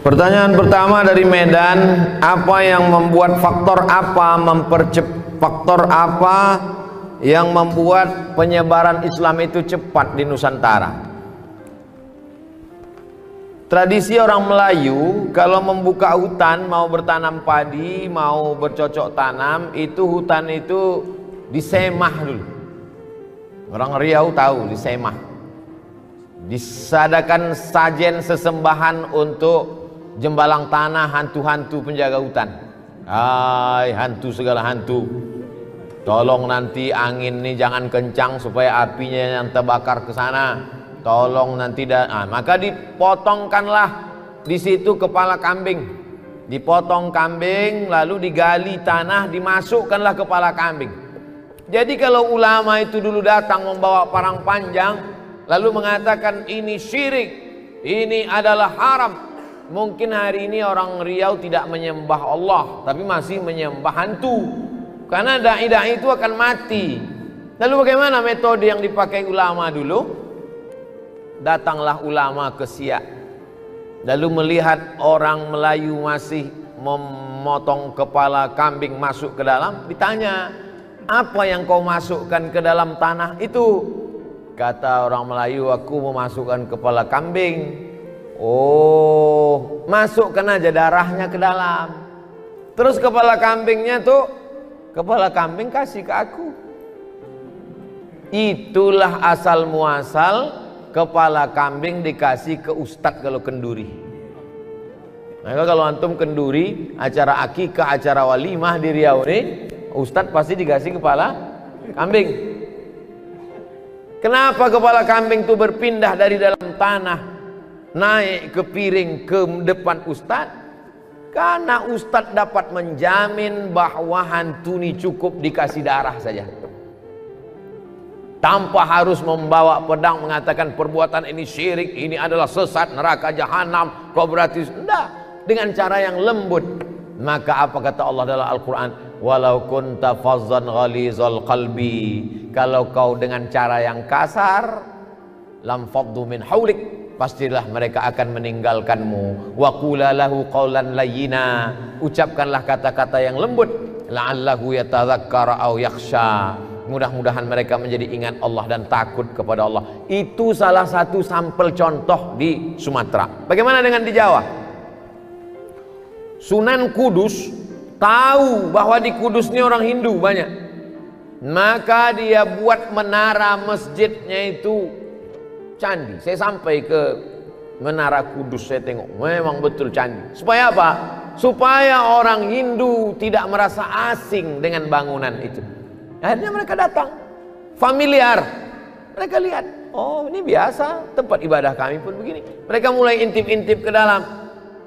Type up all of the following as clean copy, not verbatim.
Pertanyaan pertama dari Medan, apa yang membuat faktor apa yang membuat penyebaran Islam itu cepat di Nusantara? Tradisi orang Melayu kalau membuka hutan, mau bertanam padi, mau bercocok tanam, itu hutan itu disemah dulu. Orang Riau tahu disemah. Disadakan sajen sesembahan untuk jembalang tanah hantu-hantu penjaga hutan. Hai hantu segala hantu, tolong nanti angin ini jangan kencang supaya apinya yang terbakar ke sana. Tolong nanti maka dipotongkanlah di situ kepala kambing. Dipotong kambing lalu digali tanah, dimasukkanlah kepala kambing. Jadi kalau ulama itu dulu datang membawa parang panjang lalu mengatakan ini syirik, ini adalah haram, mungkin hari ini orang Riau tidak menyembah Allah tapi masih menyembah hantu, karena dai-dai itu akan mati. Lalu bagaimana metode yang dipakai ulama dulu? Datanglah ulama ke Siak, lalu melihat orang Melayu masih memotong kepala kambing masuk ke dalam, ditanya, apa yang kau masukkan ke dalam tanah itu? Kata orang Melayu, aku memasukkan kepala kambing. Oh, masukkan aja darahnya ke dalam. Terus kepala kambingnya tuh, kepala kambing kasih ke aku. Itulah asal muasal kepala kambing dikasih ke ustadz kalau kenduri. Maka kalau antum kenduri, acara akikah, acara walimah di Riau ini, ustadz pasti dikasih kepala kambing. Kenapa kepala kambing itu berpindah dari dalam tanah naik ke piring ke depan ustadz? Karena ustadz dapat menjamin bahwa hantu ini cukup dikasih darah saja, tanpa harus membawa pedang mengatakan perbuatan ini syirik, ini adalah sesat, neraka jahanam, kau berarti enggak, dengan cara yang lembut. Maka apa kata Allah dalam Al-Quran? Walau kunta fazzan ghalizal qalbi, kalau kau dengan cara yang kasar, lam faddu min haulik, pastilah mereka akan meninggalkanmu. Wa qula lahu qawlan layyina, ucapkanlah kata-kata yang lembut, la'allahu yatadzakkara aw yakhsha, mudah-mudahan mereka menjadi ingat Allah dan takut kepada Allah. Itu salah satu sampel contoh di Sumatera. Bagaimana dengan di Jawa? Sunan Kudus tahu bahwa di Kudus ini orang Hindu banyak, maka dia buat menara masjidnya itu candi. Saya sampai ke menara Kudus, saya tengok memang betul candi. Supaya apa? Supaya orang Hindu tidak merasa asing dengan bangunan itu. Akhirnya mereka datang, familiar. Mereka lihat, oh ini biasa, tempat ibadah kami pun begini. Mereka mulai intip-intip ke dalam.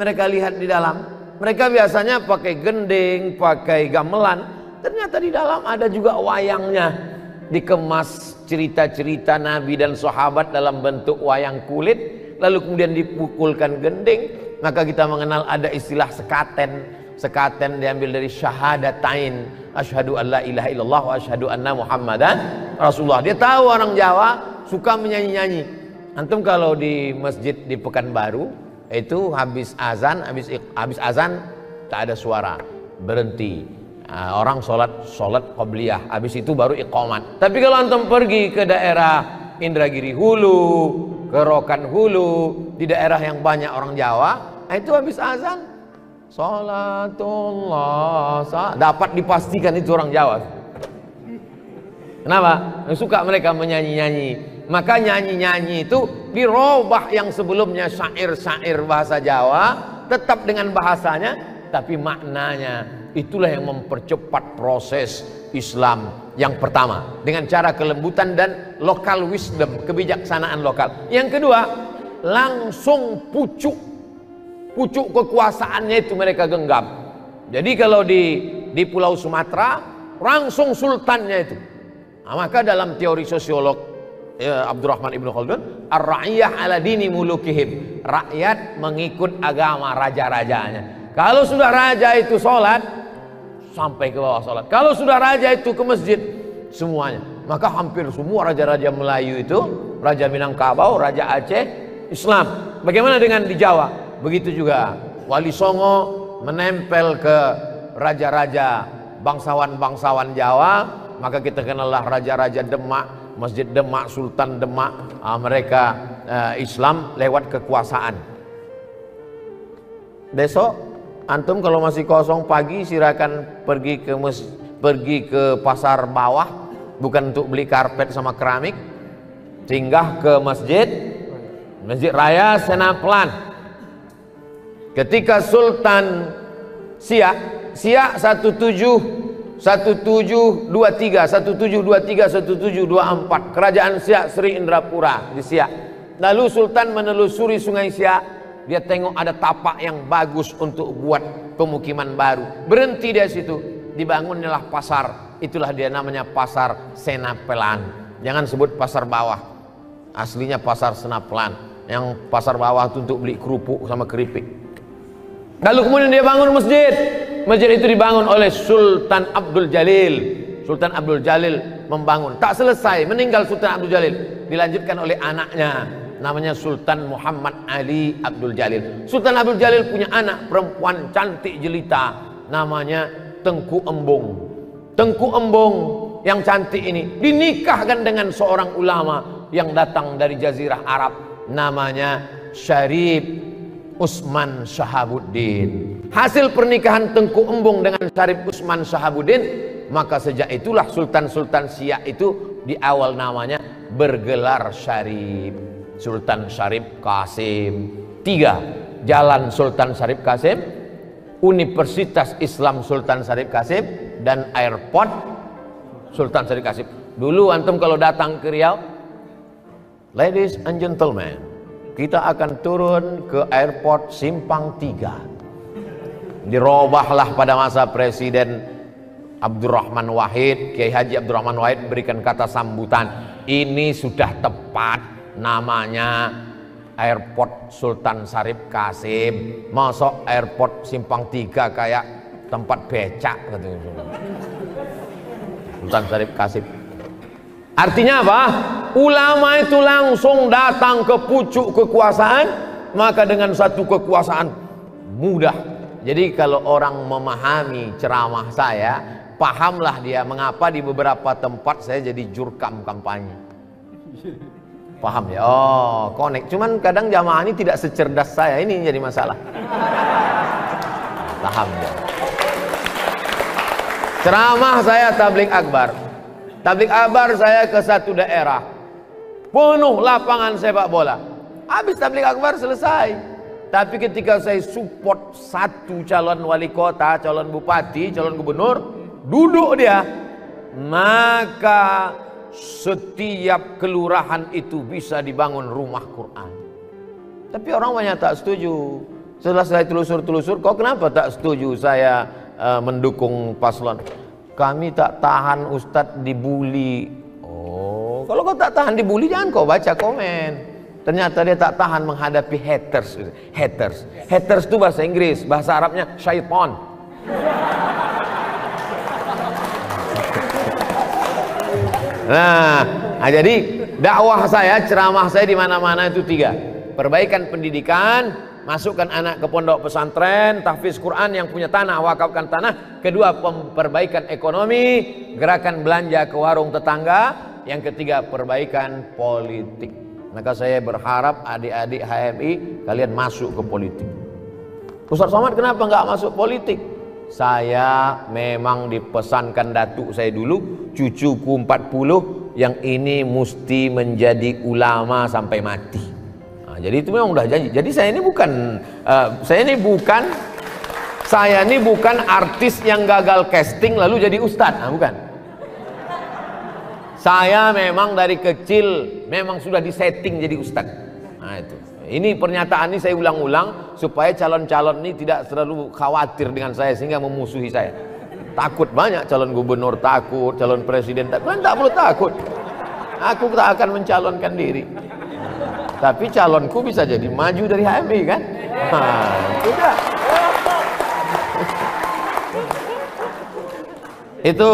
Mereka lihat di dalam. Mereka biasanya pakai gending, pakai gamelan. Ternyata di dalam ada juga wayangnya. Dikemas cerita-cerita Nabi dan sahabat dalam bentuk wayang kulit. Lalu kemudian dipukulkan gending. Maka kita mengenal ada istilah sekaten. Sekaten diambil dari syahadatain, asyhadu an la ilaha illallah wa asyhadu anna muhammadan rasulullah. Dia tahu orang Jawa suka menyanyi-nyanyi. Antum kalau di masjid di Pekanbaru itu habis azan tak ada suara, berhenti. Orang sholat qabliyah, habis itu baru iqamat. Tapi kalau antum pergi ke daerah Indragiri Hulu, ke Rokan Hulu, di daerah yang banyak orang Jawa, itu habis azan salatullah, dapat dipastikan itu orang Jawa. Kenapa? Suka mereka menyanyi-nyanyi. Maka nyanyi-nyanyi itu dirubah, yang sebelumnya syair-syair bahasa Jawa tetap dengan bahasanya, tapi maknanya. Itulah yang mempercepat proses Islam yang pertama, dengan cara kelembutan dan local wisdom, kebijaksanaan lokal. Yang kedua, langsung pucuk kekuasaannya itu mereka genggam. Jadi kalau di Pulau Sumatera langsung sultannya itu. Maka dalam teori sosiolog Abdurrahman Ibn Khaldun, ar-ra'iyah ala dini mulukihim, rakyat mengikut agama raja-rajanya. Kalau sudah raja itu sholat, sampai ke bawah sholat. Kalau sudah raja itu ke masjid, semuanya. Maka hampir semua raja-raja Melayu itu, Raja Minangkabau, Raja Aceh, Islam. Bagaimana dengan di Jawa? Begitu juga Wali Songo menempel ke raja-raja bangsawan-bangsawan Jawa, maka kita kenallah raja-raja Demak, Masjid Demak, Sultan Demak. Mereka Islam lewat kekuasaan. Besok antum kalau masih kosong pagi silakan pergi ke pasar bawah, bukan untuk beli karpet sama keramik, singgah ke Masjid Raya Senaplan. Ketika Sultan Siak 1723 1724, kerajaan Siak Sri Indrapura di Siak. Lalu Sultan menelusuri Sungai Siak, dia tengok ada tapak yang bagus untuk buat pemukiman baru. Berhenti di situ, dibangunlah pasar. Itulah dia namanya Pasar Senaplan. Jangan sebut pasar bawah. Aslinya Pasar Senaplan. Yang pasar bawah itu untuk beli kerupuk sama keripik. Lalu kemudian dia bangun masjid. Masjid itu dibangun oleh Sultan Abdul Jalil. Sultan Abdul Jalil membangun. Tak selesai, meninggal Sultan Abdul Jalil. Dilanjutkan oleh anaknya, namanya Sultan Muhammad Ali Abdul Jalil. Sultan Abdul Jalil punya anak perempuan cantik jelita, namanya Tengku Embong. Tengku Embong yang cantik ini dinikahkan dengan seorang ulama yang datang dari Jazirah Arab, namanya Syarif Usman Shahabuddin. Hasil pernikahan Tengku Embong dengan Syarif Usman Shahabuddin, maka sejak itulah Sultan-Sultan Siak itu di awal namanya bergelar Syarif. Sultan Syarif Qasim. 3. Jalan Sultan Syarif Qasim, Universitas Islam Sultan Syarif Qasim, dan airport Sultan Syarif Qasim. Dulu antum kalau datang ke Riau, ladies and gentlemen, kita akan turun ke airport Simpang 3. Dirobahlah pada masa Presiden Abdurrahman Wahid, Kiai Haji Abdurrahman Wahid berikan kata sambutan. Ini sudah tepat namanya airport Sultan Syarif Qasim. Masuk airport Simpang 3 kayak tempat becak gitu. Sultan Syarif Qasim. Artinya apa? Ulama itu langsung datang ke pucuk kekuasaan, maka dengan satu kekuasaan mudah. Jadi kalau orang memahami ceramah saya, pahamlah dia mengapa di beberapa tempat saya jadi jurkam kampanye. Paham ya? Oh, connect. Cuman kadang jamaah ini tidak secerdas saya, ini jadi masalah. Paham ya? Ceramah saya tabligh akbar. Tabligh akbar saya ke satu daerah, penuh lapangan sepak bola. Habis tabligh akbar selesai. Tapi ketika saya support satu calon wali kota, calon bupati, calon gubernur, duduk dia, maka setiap kelurahan itu bisa dibangun rumah Quran. Tapi orang banyak tak setuju. Setelah saya telusur-telusur, kok kenapa tak setuju saya mendukung paslon? Kami tak tahan Ustadz dibully. Oh, kalau kau tak tahan dibully, jangan kau baca komen. Ternyata dia tak tahan menghadapi haters. Haters itu bahasa Inggris, bahasa Arabnya syaitan. Nah, jadi dakwah saya, ceramah saya di mana-mana itu 3. Perbaikan pendidikan, masukkan anak ke pondok pesantren, tahfiz Quran, yang punya tanah wakafkan tanah. Kedua, perbaikan ekonomi, gerakan belanja ke warung tetangga. Yang ketiga, perbaikan politik. Maka saya berharap adik-adik HMI kalian masuk ke politik. Ustaz Somad kenapa nggak masuk politik? Saya memang dipesankan datuk saya dulu, cucuku 40, yang ini mesti menjadi ulama sampai mati. Nah, jadi itu memang udah janji. Jadi saya ini bukan artis yang gagal casting lalu jadi ustadz. Nah, bukan. Saya memang dari kecil memang sudah disetting jadi ustadz. Nah, itu. Ini pernyataan ini saya ulang-ulang supaya calon-calon ini tidak terlalu khawatir dengan saya sehingga memusuhi saya. Takut banyak calon gubernur takut, calon presiden takut. Kalian tak perlu takut. Aku tak akan mencalonkan diri. Tapi calonku bisa jadi maju dari HMI kan? Nah, sudah. Itu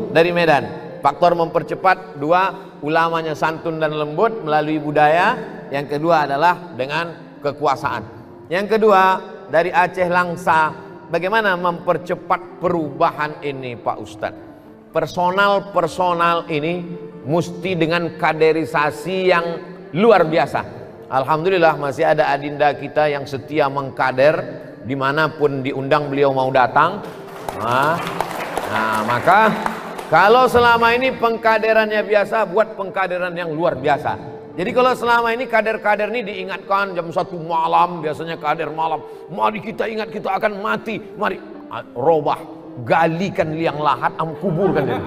dari Medan. Faktor mempercepat 2, ulamanya santun dan lembut melalui budaya. Yang kedua adalah dengan kekuasaan. Yang kedua, dari Aceh Langsa, bagaimana mempercepat perubahan ini Pak Ustadz? Personal ini mesti dengan kaderisasi yang luar biasa. Alhamdulillah masih ada adinda kita yang setia mengkader, dimanapun diundang beliau mau datang. Nah, maka kalau selama ini pengkaderannya biasa, buat pengkaderan yang luar biasa. Jadi kalau selama ini kader-kader ini diingatkan jam 1 malam, biasanya kader malam, mari kita ingat kita akan mati, mari robah, galikan liang lahat, kuburkan dia.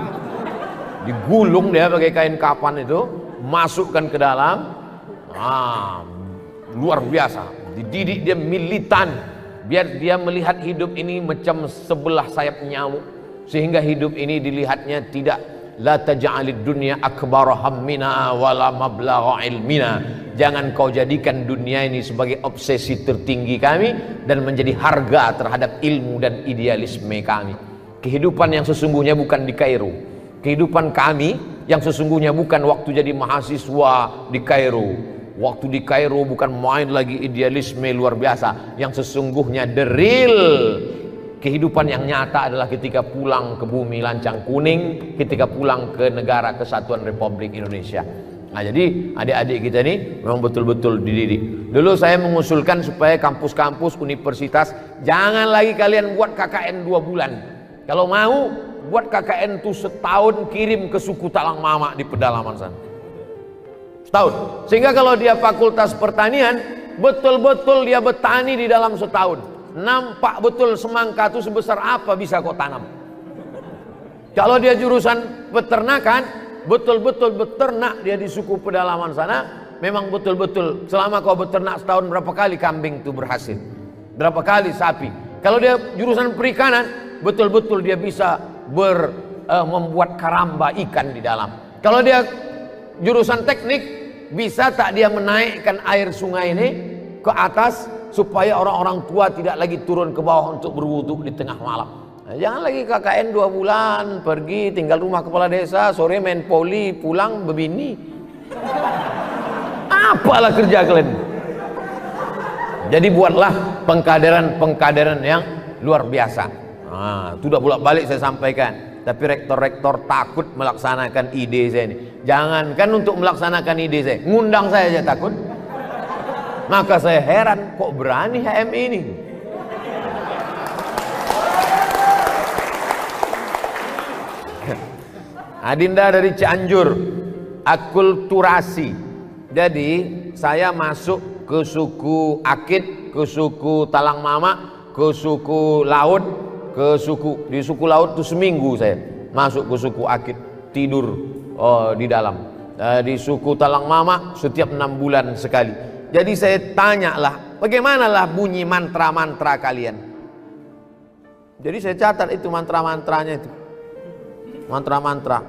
Digulung dia pakai kain kapan itu, masukkan ke dalam. Luar biasa, dididik dia militan, biar dia melihat hidup ini macam sebelah sayap nyamuk, sehingga hidup ini dilihatnya tidak la taj'alid dunya akbar hammina wala mablagha ilmina. Jangan kau jadikan dunia ini sebagai obsesi tertinggi kami dan menjadi harga terhadap ilmu dan idealisme kami. Kehidupan yang sesungguhnya bukan di Kairo. Kehidupan kami yang sesungguhnya bukan waktu jadi mahasiswa di Kairo. Waktu di Kairo bukan main lagi idealisme luar biasa. Yang sesungguhnya the real kehidupan yang nyata adalah ketika pulang ke bumi lancang kuning, ketika pulang ke negara kesatuan Republik Indonesia. Nah, jadi adik-adik kita ini memang betul-betul dididik. Dulu saya mengusulkan supaya kampus-kampus universitas jangan lagi kalian buat KKN 2 bulan. Kalau mau buat KKN itu setahun, kirim ke suku Talang Mama di pedalaman sana. Setahun. Sehingga kalau dia fakultas pertanian, betul-betul dia bertani di dalam setahun. Nampak betul semangka itu sebesar apa bisa kau tanam. Kalau dia jurusan peternakan, betul-betul beternak dia di suku pedalaman sana. Memang betul-betul selama kau beternak setahun, berapa kali kambing itu berhasil, berapa kali sapi. Kalau dia jurusan perikanan, betul-betul dia bisa membuat karamba ikan di dalam. Kalau dia jurusan teknik, bisa tak dia menaikkan air sungai ini ke atas supaya orang-orang tua tidak lagi turun ke bawah untuk berwudu di tengah malam. Nah, jangan lagi KKN 2 bulan, pergi tinggal rumah kepala desa, sore main poli, pulang bebini. Apalah kerja kalian? Jadi buatlah pengkaderan yang luar biasa. Nah, itu udah bolak-balik saya sampaikan. Tapi rektor-rektor takut melaksanakan ide saya ini. Jangankan untuk melaksanakan ide saya, ngundang saya aja takut. Maka saya heran, kok berani HMI ini? Adinda dari Cianjur, akulturasi. Jadi saya masuk ke suku Akit, ke suku Talang Mama, ke suku Laut, di suku Laut itu seminggu saya masuk ke suku Akit, tidur di dalam. Di suku Talang Mama setiap 6 bulan sekali. Jadi saya tanyalah, bagaimanalah bunyi mantra-mantra kalian? Jadi saya catat itu mantra-mantranya itu. Mantra-mantra.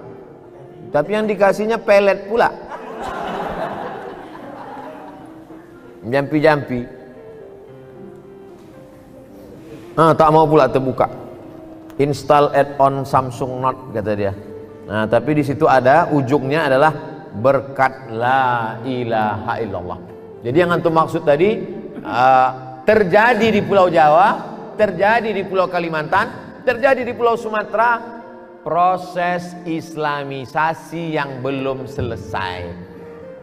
Tapi yang dikasihnya pelet pula. Jampi-jampi. Tak mau pula terbuka. Install add-on Samsung Note kata dia. Nah, tapi di situ ada ujungnya adalah berkat la ilaha illallah. Jadi yang antum maksud tadi terjadi di Pulau Jawa, terjadi di Pulau Kalimantan, terjadi di Pulau Sumatera, proses islamisasi yang belum selesai.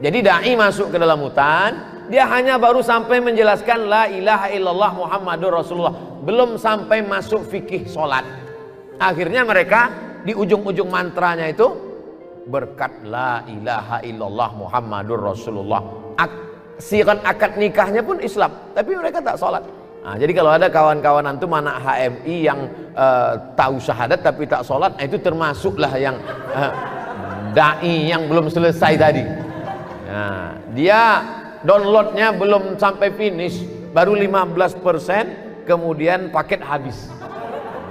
Jadi dai masuk ke dalam hutan, dia hanya baru sampai menjelaskan la ilaha illallah Muhammadur Rasulullah, belum sampai masuk fikih sholat. Akhirnya mereka di ujung-ujung mantranya itu berkat la ilaha illallah Muhammadur Rasulullah. Sirat akad nikahnya pun Islam, tapi mereka tak sholat. Nah, jadi kalau ada kawan-kawan antum anak HMI yang tahu syahadat tapi tak sholat, itu termasuklah yang dai yang belum selesai tadi. Nah, dia downloadnya belum sampai finish, baru 15%, kemudian paket habis.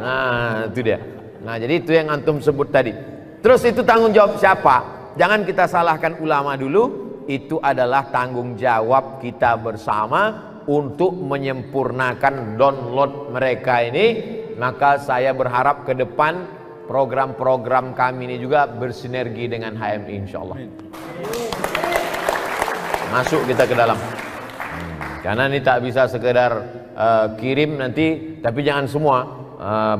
Nah, itu dia. Nah, jadi itu yang antum sebut tadi. Terus itu tanggung jawab siapa? Jangan kita salahkan ulama dulu. Itu adalah tanggung jawab kita bersama untuk menyempurnakan download mereka ini. Maka saya berharap ke depan program-program kami ini juga bersinergi dengan HMI insyaallah. Masuk kita ke dalam. Karena ini tak bisa sekedar kirim nanti, tapi jangan semua,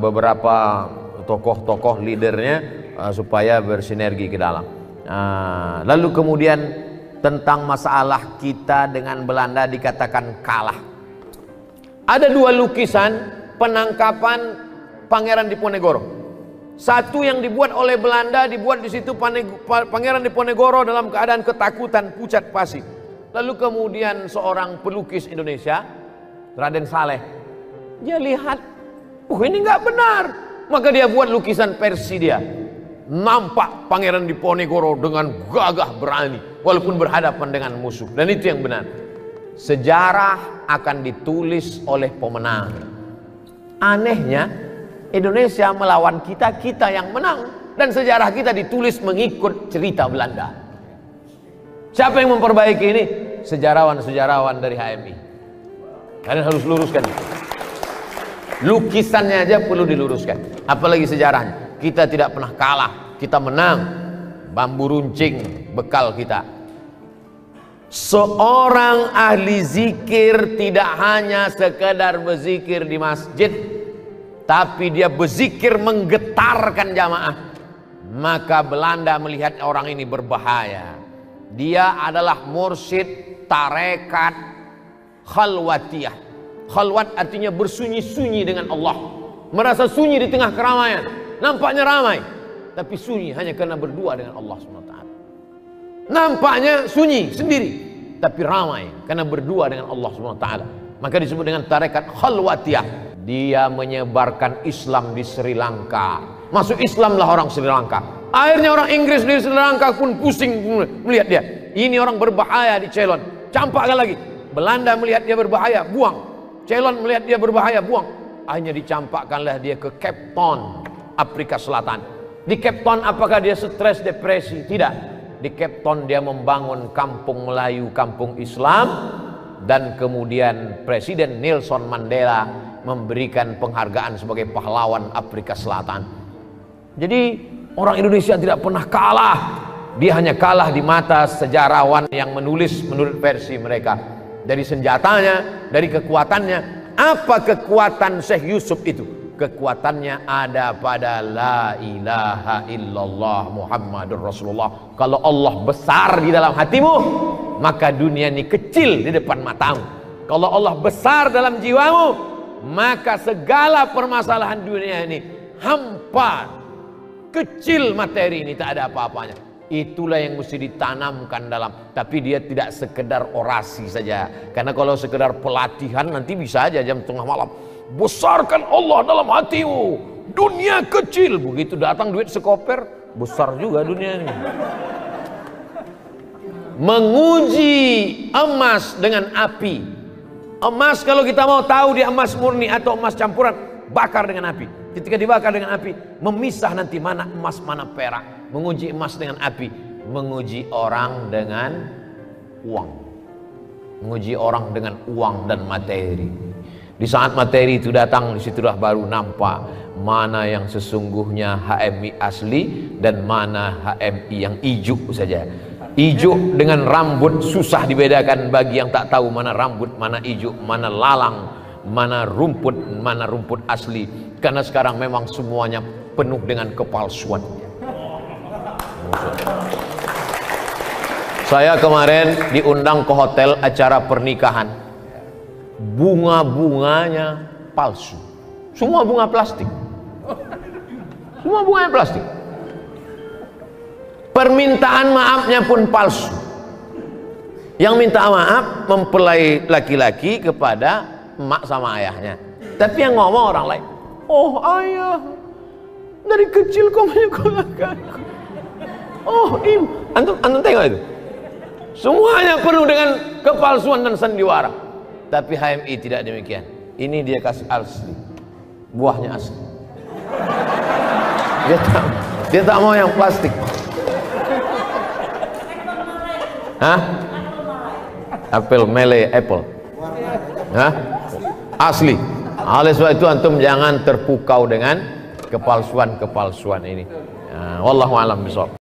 beberapa tokoh-tokoh leadernya supaya bersinergi ke dalam. Lalu kemudian tentang masalah kita dengan Belanda dikatakan kalah. Ada dua lukisan penangkapan Pangeran Diponegoro. Satu yang dibuat oleh Belanda, dibuat di situ Pangeran Diponegoro dalam keadaan ketakutan, pucat pasi. Lalu kemudian seorang pelukis Indonesia, Raden Saleh, dia lihat, ini nggak benar. Maka dia buat lukisan versi dia. Nampak Pangeran Diponegoro dengan gagah berani, walaupun berhadapan dengan musuh. Dan itu yang benar. Sejarah akan ditulis oleh pemenang. Anehnya, Indonesia melawan kita, kita yang menang. Dan sejarah kita ditulis mengikut cerita Belanda. Siapa yang memperbaiki ini? Sejarawan-sejarawan dari HMI. Kalian harus luruskan. Lukisannya aja perlu diluruskan, apalagi sejarahnya. Kita tidak pernah kalah, kita menang. Bambu runcing bekal kita. Seorang ahli zikir tidak hanya sekedar berzikir di masjid, tapi dia berzikir menggetarkan jamaah. Maka Belanda melihat orang ini berbahaya. Dia adalah mursyid tarekat khalwatiyah. Khalwat artinya bersunyi-sunyi dengan Allah. Merasa sunyi di tengah keramaian. Nampaknya ramai, tapi sunyi hanya karena berdua dengan Allah SWT. Nampaknya sunyi sendiri, tapi ramai karena berdua dengan Allah SWT. Maka disebut dengan tarekat khalwatiyah. Dia menyebarkan Islam di Sri Lanka. Masuk Islamlah orang Sri Lanka. Akhirnya orang Inggris di Sri Lanka pun pusing melihat dia. Ini orang berbahaya di Ceylon, campakkan lagi. Belanda melihat dia berbahaya, buang. Ceylon melihat dia berbahaya, buang. Akhirnya dicampakkanlah dia ke Cape Town, Afrika Selatan. Di Cape Town apakah dia stres, depresi? Tidak. Di Cape Town dia membangun kampung Melayu, kampung Islam. Dan kemudian Presiden Nelson Mandela memberikan penghargaan sebagai pahlawan Afrika Selatan. Jadi orang Indonesia tidak pernah kalah. Dia hanya kalah di mata sejarawan yang menulis menurut versi mereka. Dari senjatanya, dari kekuatannya. Apa kekuatan Syekh Yusuf itu? Kekuatannya ada pada la ilaha illallah Muhammadur Rasulullah. Kalau Allah besar di dalam hatimu, maka dunia ini kecil di depan matamu. Kalau Allah besar dalam jiwamu, maka segala permasalahan dunia ini hampa, kecil materi ini, tak ada apa-apanya. Itulah yang mesti ditanamkan dalam. Tapi dia tidak sekedar orasi saja. Karena kalau sekedar pelatihan nanti bisa aja jam tengah malam. Besarkan Allah dalam hatimu. Dunia kecil. Begitu datang duit sekoper, besar juga dunia ini. Menguji emas dengan api. Emas kalau kita mau tahu dia emas murni atau emas campuran, bakar dengan api. Ketika dibakar dengan api, memisah nanti mana emas mana perak. Menguji emas dengan api, menguji orang dengan uang. Menguji orang dengan uang dan materi. Di saat materi itu datang, disitulah baru nampak mana yang sesungguhnya HMI asli dan mana HMI yang ijuk saja. Ijuk dengan rambut susah dibedakan bagi yang tak tahu mana rambut, mana ijuk, mana lalang, mana rumput asli. Karena sekarang memang semuanya penuh dengan kepalsuan. Saya kemarin diundang ke hotel acara pernikahan. Bunga-bunganya palsu. Semua bunga plastik. Semua bunganya plastik. Permintaan maafnya pun palsu. Yang minta maaf mempelai laki-laki kepada emak sama ayahnya. Tapi yang ngomong orang lain. Oh ayah, dari kecil kau menyekolahkan. Oh antum tengok itu. Semuanya penuh dengan kepalsuan dan sandiwara. Tapi HMI tidak demikian. Ini dia kasih asli. Buahnya asli. Dia tak mau yang plastik. Hah? Apel Malay apple. Hah? Asli. Oleh sebab itu antum jangan terpukau dengan kepalsuan ini. Wallahu a'lam bishawab.